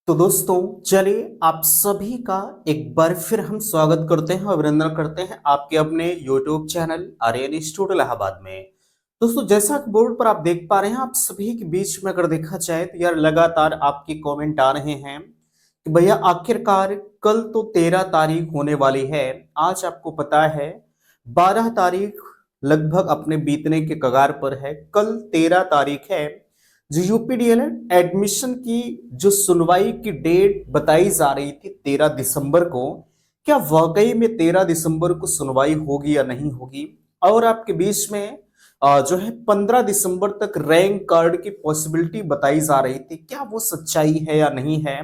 तो दोस्तों चलिए आप सभी का एक बार फिर हम स्वागत करते हैं, अभिनंदन करते हैं आपके अपने YouTube channel Aryan institute Allahabad में। दोस्तों जैसा कि बोर्ड पर आप देख पा रहे हैं, आप सभी के बीच में अगर देखा जाए तो यार लगातार आपके कमेंट आ रहे हैं कि भैया आखिरकार कल तो 13 तारीख होने वाली है। आज आपको पता है 12 तारीख लगभग अपने बीतने के कगार पर है। कल 13 तारीख है जो यूपीडीएलएड एडमिशन की जो सुनवाई की डेट बताई जा रही थी 13 दिसंबर को। क्या वाकई में 13 दिसंबर को सुनवाई होगी या नहीं होगी? और आपके बीच में जो है 15 दिसंबर तक रैंक कार्ड की पॉसिबिलिटी बताई जा रही थी, क्या वो सच्चाई है या नहीं है?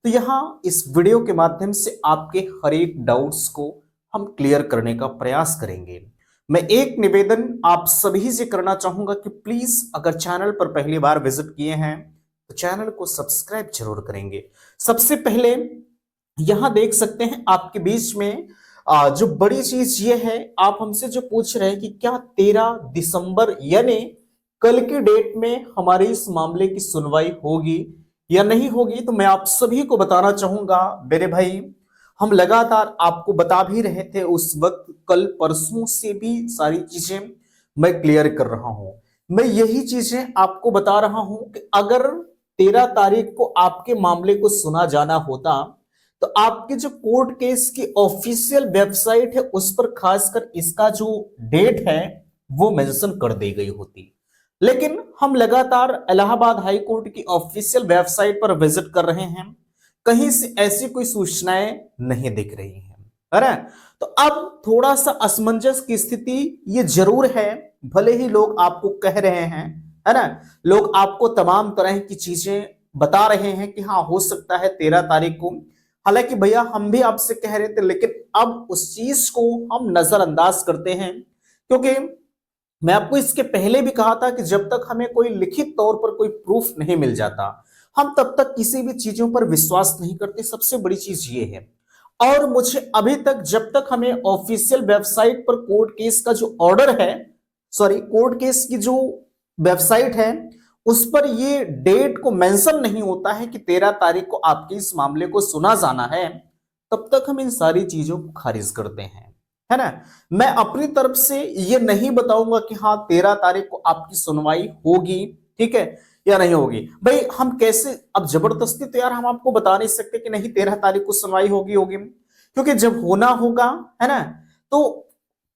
तो यहाँ इस वीडियो के माध्यम से आपके हर एक डाउट्स को हम क्लियर करने का प्रयास करेंगे। मैं एक निवेदन आप सभी से करना चाहूंगा कि प्लीज अगर चैनल पर पहली बार विजिट किए हैं तो चैनल को सब्सक्राइब जरूर करेंगे। सबसे पहले यहां देख सकते हैं आपके बीच में जो बड़ी चीज ये है, आप हमसे जो पूछ रहे हैं कि क्या 13 दिसंबर यानी कल की डेट में हमारे इस मामले की सुनवाई होगी या नहीं होगी, तो मैं आप सभी को बताना चाहूंगा मेरे भाई, हम लगातार आपको बता भी रहे थे उस वक्त, कल परसों से भी सारी चीजें मैं क्लियर कर रहा हूं। मैं यही चीजें आपको बता रहा हूं कि अगर 13 तारीख को आपके मामले को सुना जाना होता तो आपके जो कोर्ट केस की ऑफिशियल वेबसाइट है उस पर खासकर इसका जो डेट है वो मेंशन कर दी गई होती। लेकिन हम लगातार इलाहाबाद हाई कोर्ट की ऑफिशियल वेबसाइट पर विजिट कर रहे हैं, कहीं से ऐसी कोई सूचनाएं नहीं दिख रही हैं, है ना? तो अब थोड़ा सा असमंजस की स्थिति ये जरूर है। भले ही लोग आपको कह रहे हैं, है ना, लोग आपको तमाम तरह की चीजें बता रहे हैं कि हाँ हो सकता है 13 तारीख को। हालांकि भैया हम भी आपसे कह रहे थे, लेकिन अब उस चीज को हम नजरअंदाज करते हैं, क्योंकि मैं आपको इसके पहले भी कहा था कि जब तक हमें कोई लिखित तौर पर कोई प्रूफ नहीं मिल जाता हम तब तक किसी भी चीजों पर विश्वास नहीं करते। सबसे बड़ी चीज ये है। और मुझे अभी तक जब तक हमें ऑफिशियल वेबसाइट पर कोर्ट केस का जो ऑर्डर है, सॉरी कोर्ट केस की जो वेबसाइट है उस पर ये डेट को मेंशन नहीं होता है कि 13 तारीख को आपके इस मामले को सुना जाना है, तब तक हम इन सारी चीजों को खारिज करते हैं, है ना? मैं अपनी तरफ से ये नहीं बताऊंगा कि हाँ 13 तारीख को आपकी सुनवाई होगी, ठीक है, या नहीं होगी। भाई हम कैसे अब जबरदस्ती तो यार हम आपको बता नहीं सकते कि नहीं 13 तारीख को सुनवाई होगी होगी, क्योंकि जब होना होगा, है ना, तो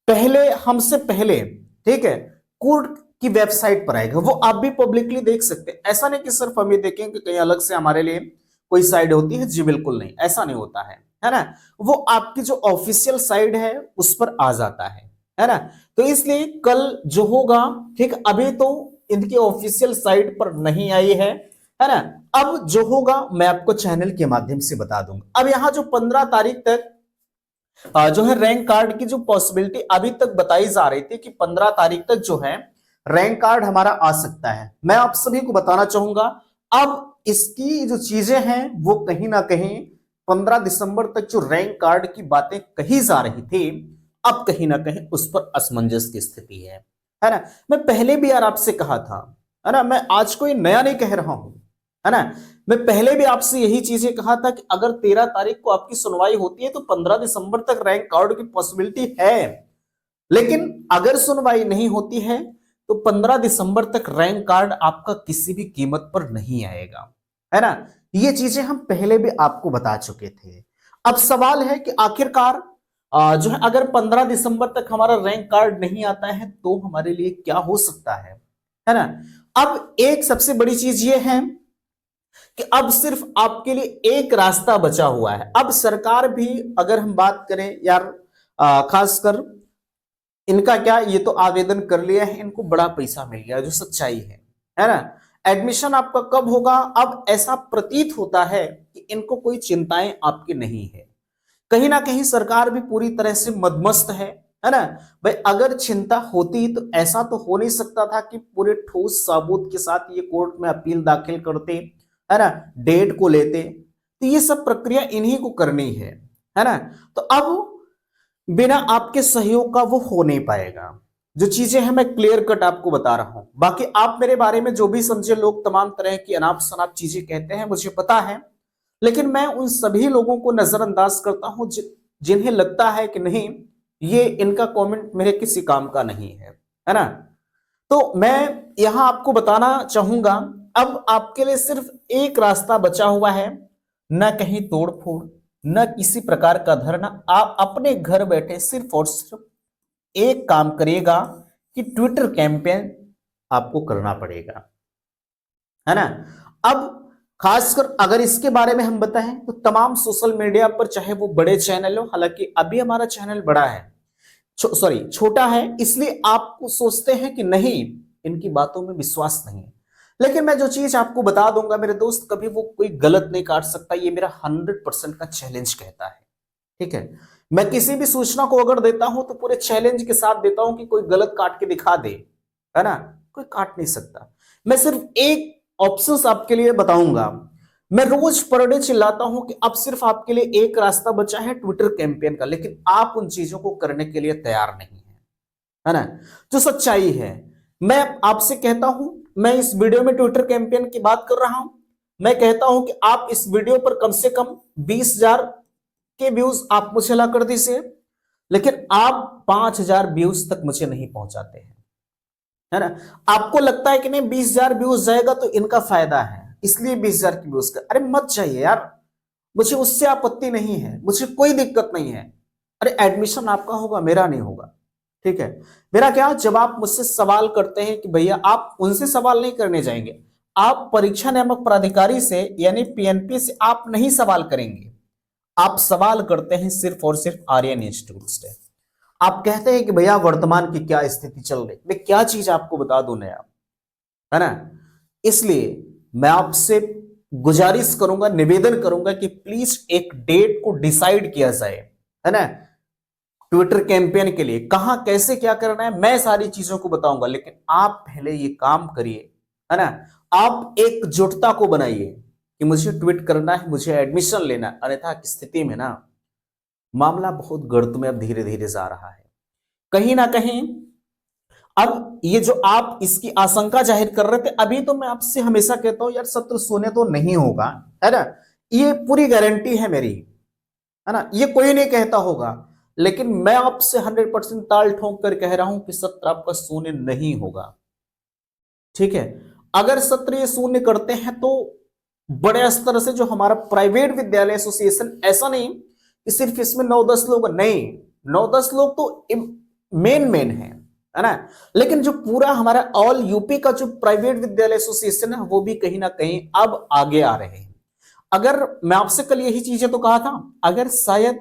पहले हमसे पहले, ठीक है, कोर्ट की वेबसाइट पर आएगा, वो आप भी पब्लिकली देख सकते हैं। ऐसा नहीं कि सिर्फ हम ये देखें कि कहीं अलग से हमारे लिए कोई साइड होती है, जी बिल्कुल नहीं, ऐसा नहीं होता है ना? वो आपकी जो ऑफिशियल साइड है उस पर आ जाता है ना? तो इसलिए कल जो होगा, ठीक, अभी तो इनकी ऑफिशियल साइट पर नहीं आई है ना? अब जो होगा मैं आपको चैनल के माध्यम से बता दूंगा। अब यहां जो 15 तारीख तक जो है रैंक कार्ड की जो पॉसिबिलिटी अभी तक बताई जा रही थी कि 15 तारीख तक जो है रैंक कार्ड हमारा आ सकता है, मैं आप सभी को बताना चाहूंगा अब इसकी जो चीजें हैं वो कहीं ना कहीं 15 दिसंबर तक जो रैंक कार्ड की बातें कही जा रही थी, अब कहीं ना कहीं उस पर असमंजस की स्थिति है ना? मैं पहले भी यार आपसे कहा था, है ना, मैं आज कोई नया नहीं कह रहा हूं, है ना? मैं पहले भी आपसे यही चीजें कहा था कि अगर 13 तारीख को आपकी सुनवाई होती है तो 15 दिसंबर तक रैंक कार्ड की पॉसिबिलिटी है। लेकिन अगर सुनवाई नहीं होती है तो 15 दिसंबर तक रैंक कार्ड आपका किसी भी कीमत पर नहीं आएगा, है ना? ये चीजें हम पहले भी आपको बता चुके थे। अब सवाल है कि आखिरकार जो है अगर 15 दिसंबर तक हमारा रैंक कार्ड नहीं आता है तो हमारे लिए क्या हो सकता है ना? अब एक सबसे बड़ी चीज ये है कि अब सिर्फ आपके लिए एक रास्ता बचा हुआ है। अब सरकार भी, अगर हम बात करें यार, खासकर इनका क्या, ये तो आवेदन कर लिया है, इनको बड़ा पैसा मिल गया, जो सच्चाई है ना? एडमिशन आपका कब होगा? अब ऐसा प्रतीत होता है कि इनको कोई चिंताएं आपकी नहीं है। कहीं ना कहीं सरकार भी पूरी तरह से मदमस्त है ना? भाई अगर चिंता होती तो ऐसा तो हो नहीं सकता था कि पूरे ठोस सबूत के साथ ये कोर्ट में अपील दाखिल करते, है ना, डेट को लेते। तो ये सब प्रक्रिया इन्हीं को करनी है ना? तो अब बिना आपके सहयोग का वो हो नहीं पाएगा। जो चीजें हैं मैं क्लियर कट आपको बता रहा हूं। बाकी आप मेरे बारे में जो भी समझे, लोग तमाम तरह की अनाप शनाप चीजें कहते हैं, मुझे पता है, लेकिन मैं उन सभी लोगों को नजरअंदाज करता हूं जिन्हें लगता है कि नहीं, ये इनका कमेंट मेरे किसी काम का नहीं है ना। तो मैं यहां आपको बताना चाहूंगा, अब आपके लिए सिर्फ एक रास्ता बचा हुआ है, न कहीं तोड़फोड़, न किसी प्रकार का धरना। आप अपने घर बैठे सिर्फ और सिर्फ एक काम करिएगा कि ट्विटर कैंपेन आपको करना पड़ेगा, है ना। अब खासकर अगर इसके बारे में हम बताएं तो तमाम सोशल मीडिया पर, चाहे वो बड़े चैनल हो, हालांकि अभी हमारा चैनल बड़ा है, सॉरी छोटा है, इसलिए आप सोचते हैं कि नहीं, इनकी बातों में विश्वास नहीं है। लेकिन मैं जो चीज आपको बता दूंगा मेरे दोस्त, कभी वो कोई गलत नहीं काट सकता, ये मेरा 100% का चैलेंज कहता है। ठीक है, मैं किसी भी सूचना को अगर देता हूं तो पूरे चैलेंज के साथ देता हूं कि कोई गलत काट के दिखा दे, है ना। कोई काट नहीं सकता। मैं सिर्फ एक ऑप्शंस आपके लिए बताऊंगा। मैं रोज पर डे चिल्लाता हूं कि अब सिर्फ आपके लिए एक रास्ता बचा है ट्विटर कैंपेन का, लेकिन आप उन चीजों को करने के लिए तैयार नहीं है ना। जो सच्चाई है, मैं आपसे कहता हूं, मैं इस वीडियो में ट्विटर कैंपेन की बात कर रहा हूं। मैं कहता हूं कि आप इस वीडियो पर कम से कम 20,000 के व्यूज आप मुझे ला कर दीजिए, लेकिन आप 5,000 व्यूज तक मुझे नहीं पहुंचाते हैं, है ना। आपको लगता है कि नहीं 20,000 व्यूज जाएगा तो इनका फायदा है, इसलिए 20,000 की व्यूज का, अरे मत चाहिए यार, मुझे उससे आपत्ति नहीं है, मुझे कोई दिक्कत नहीं है। अरे एडमिशन आपका होगा, मेरा नहीं होगा। ठीक है, मेरा क्या, जब आप मुझसे सवाल करते हैं कि भैया, आप उनसे सवाल नहीं करने जाएंगे, आप परीक्षा नियामक प्राधिकारी से यानी पीएनपी से आप नहीं सवाल करेंगे, आप सवाल करते हैं सिर्फ और सिर्फ आर्यन इंस्टीट्यूट से। आप कहते हैं कि भैया वर्तमान की क्या स्थिति चल रही, मैं क्या चीज आपको बता दूं नया, है ना। इसलिए मैं आपसे गुजारिश करूंगा, निवेदन करूंगा कि प्लीज एक डेट को डिसाइड किया जाए, है ना। ट्विटर कैंपेन के लिए कहां कैसे क्या करना है मैं सारी चीजों को बताऊंगा, लेकिन आप पहले ये काम करिए, है ना। आप एकजुटता को बनाइए कि मुझे ट्वीट करना है, मुझे एडमिशन लेना है, अन्यथा की स्थिति में ना मामला बहुत गर्त में अब धीरे धीरे जा रहा है कहीं ना कहीं। अब ये जो आप इसकी आशंका जाहिर कर रहे थे, अभी तो मैं आपसे हमेशा कहता हूं यार, सत्र सोने तो नहीं होगा, है ना। ये पूरी गारंटी है मेरी, है ना, ये कोई नहीं कहता होगा, लेकिन मैं आपसे 100% ताल ठोक कर कह रहा हूं कि सत्र आपका शून्य नहीं होगा। ठीक है, अगर सत्र ये शून्य करते हैं तो बड़े स्तर से जो हमारा प्राइवेट विद्यालय एसोसिएशन, ऐसा नहीं कि सिर्फ इसमें 9-10 लोग, नहीं, 9-10 लोग तो मेन है ना, लेकिन जो पूरा हमारा ऑल यूपी का जो प्राइवेट विद्यालय एसोसिएशन है, वो भी कहीं ना कहीं अब आगे आ रहे हैं। अगर मैं आपसे कल यही चीजें तो कहा था, अगर शायद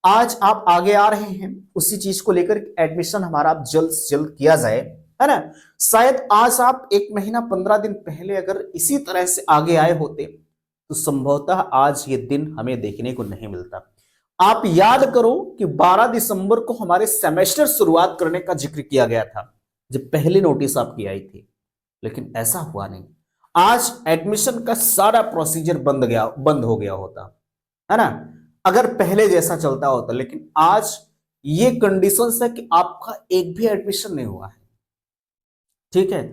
आज आप आगे आ रहे हैं उसी चीज को लेकर, एडमिशन हमारा आप जल्द से जल्द किया जाए, है ना। शायद आज आप 1 महीना 15 दिन पहले अगर इसी तरह से आगे आए होते तो संभवतः आज ये दिन हमें देखने को नहीं मिलता। आप याद करो कि 12 दिसंबर को हमारे सेमेस्टर शुरुआत करने का जिक्र किया गया था, जब पहली नोटिस आपकी आई थी, लेकिन ऐसा हुआ नहीं। आज एडमिशन का सारा प्रोसीजर बंद हो गया होता, है ना, अगर पहले जैसा चलता होता। लेकिन आज ये कंडीशंस है कि आपका एक भी एडमिशन नहीं हुआ है। ठीक है,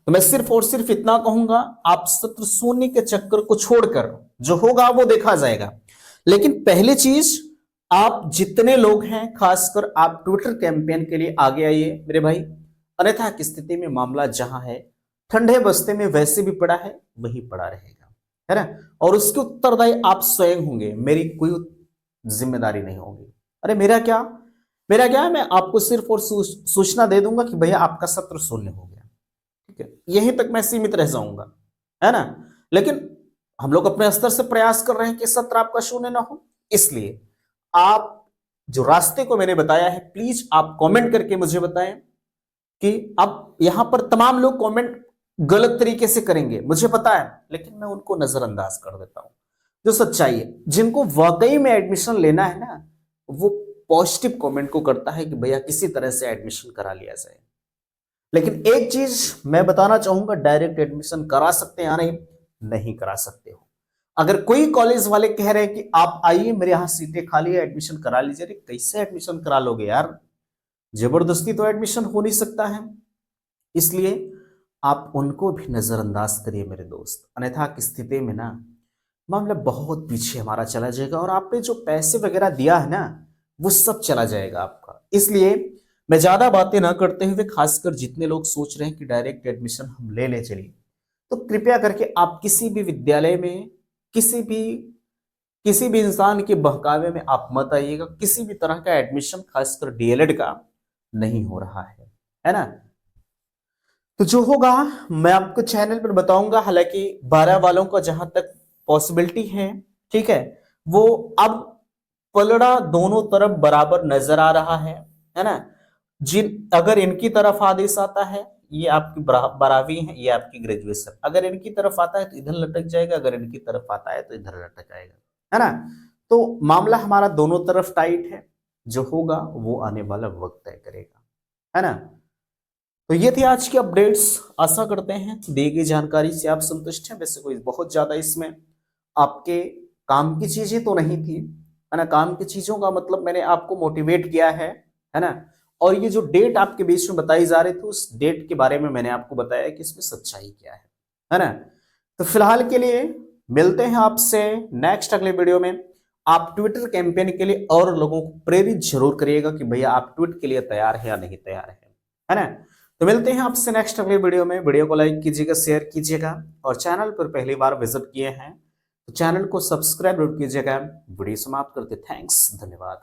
तो मैं सिर्फ और सिर्फ इतना कहूंगा, आप सत्र शून्य के चक्कर को छोड़कर जो होगा वो देखा जाएगा। लेकिन पहली चीज, आप जितने लोग हैं खासकर आप ट्विटर कैंपेन के लिए आगे आइए मेरे भाई, अन्यथा की स्थिति में मामला जहां है ठंडे बस्ते में वैसे भी पड़ा है वही पड़ा रहेगा, है ना। और उसके उत्तरदायी आप स्वयं होंगे, मेरी कोई जिम्मेदारी नहीं होगी। अरे मेरा क्या है, मैं आपको सिर्फ और सूचना दे दूंगा कि भैया आपका सत्र शून्य हो गया। ठीक है, यहीं तक मैं सीमित रह जाऊंगा, है ना। लेकिन हम लोग अपने स्तर से प्रयास कर रहे हैं कि सत्र आपका शून्य ना हो। इसलिए आप जो रास्ते को मैंने बताया है, प्लीज आप कमेंट करके मुझे बताएं कि अब यहां पर तमाम लोग कमेंट गलत तरीके से करेंगे, मुझे पता है, लेकिन मैं उनको नजरअंदाज कर देता हूं। जो सच्चाई है, जिनको वाकई में एडमिशन लेना है ना, वो पॉजिटिव कमेंट को करता है कि भैया किसी तरह से एडमिशन करा लिया जाए। लेकिन एक चीज मैं बताना चाहूंगा, डायरेक्ट एडमिशन करा सकते हैं या नहीं, नहीं करा सकते हो। अगर कोई कॉलेज वाले कह रहे हैं कि आप आइए मेरे यहां सीटें खाली है, एडमिशन करा लीजिए, अरे कैसे एडमिशन करा लोगे यार, जबरदस्ती तो एडमिशन हो नहीं सकता है। इसलिए आप उनको भी नजरअंदाज करिए मेरे दोस्त, अन्यथा की स्थिति में ना मामला बहुत पीछे हमारा चला जाएगा और आपने जो पैसे वगैरह दिया है ना, वो सब चला जाएगा आपका। इसलिए मैं ज्यादा बातें ना करते हुए, खासकर जितने लोग सोच रहे हैं कि डायरेक्ट एडमिशन हम ले ले चलिए, तो कृपया करके आप किसी भी विद्यालय में किसी भी किसी भी इंसान के बहकावे में आप मत आइएगा। किसी भी तरह का एडमिशन, खासकर डीएलएड का, नहीं हो रहा है ना। तो जो होगा मैं आपको चैनल पर बताऊंगा। हालांकि 12 वालों का जहां तक पॉसिबिलिटी है, ठीक है, वो अब पलड़ा दोनों तरफ बराबर नजर आ रहा है ना। जिन अगर इनकी तरफ आदेश आता है, ये आपकी 12वीं है, ये आपकी ग्रेजुएशन, अगर इनकी तरफ आता है तो इधर लटक जाएगा, अगर इनकी तरफ आता है तो इधर लटक जाएगा, है ना। तो मामला हमारा दोनों तरफ टाइट है। जो होगा वो आने वाला वक्त तय करेगा, है ना। तो ये थी आज की अपडेट्स। आशा करते हैं दी गई जानकारी से आप संतुष्ट हैं। वैसे कोई बहुत ज्यादा इसमें आपके काम की चीजें तो नहीं थी, है ना। काम की चीजों का मतलब मैंने आपको मोटिवेट किया है ना। और ये जो डेट आपके बीच में बताई जा रही थी, उस डेट के बारे में मैंने आपको बताया कि इसमें सच्चाई क्या है ना। तो फिलहाल के लिए मिलते हैं आपसे नेक्स्ट अगले वीडियो में। आप ट्विटर कैंपेन के लिए और लोगों को प्रेरित जरूर करिएगा कि भैया आप ट्वीट के लिए तैयार है या नहीं तैयार है ना। तो मिलते हैं आपसे नेक्स्ट अगले वीडियो में। वीडियो को लाइक कीजिएगा, शेयर कीजिएगा, और चैनल पर पहली बार विजिट किए हैं तो चैनल को सब्सक्राइब जरूर कीजिएगा। वीडियो समाप्त करते, थैंक्स, धन्यवाद।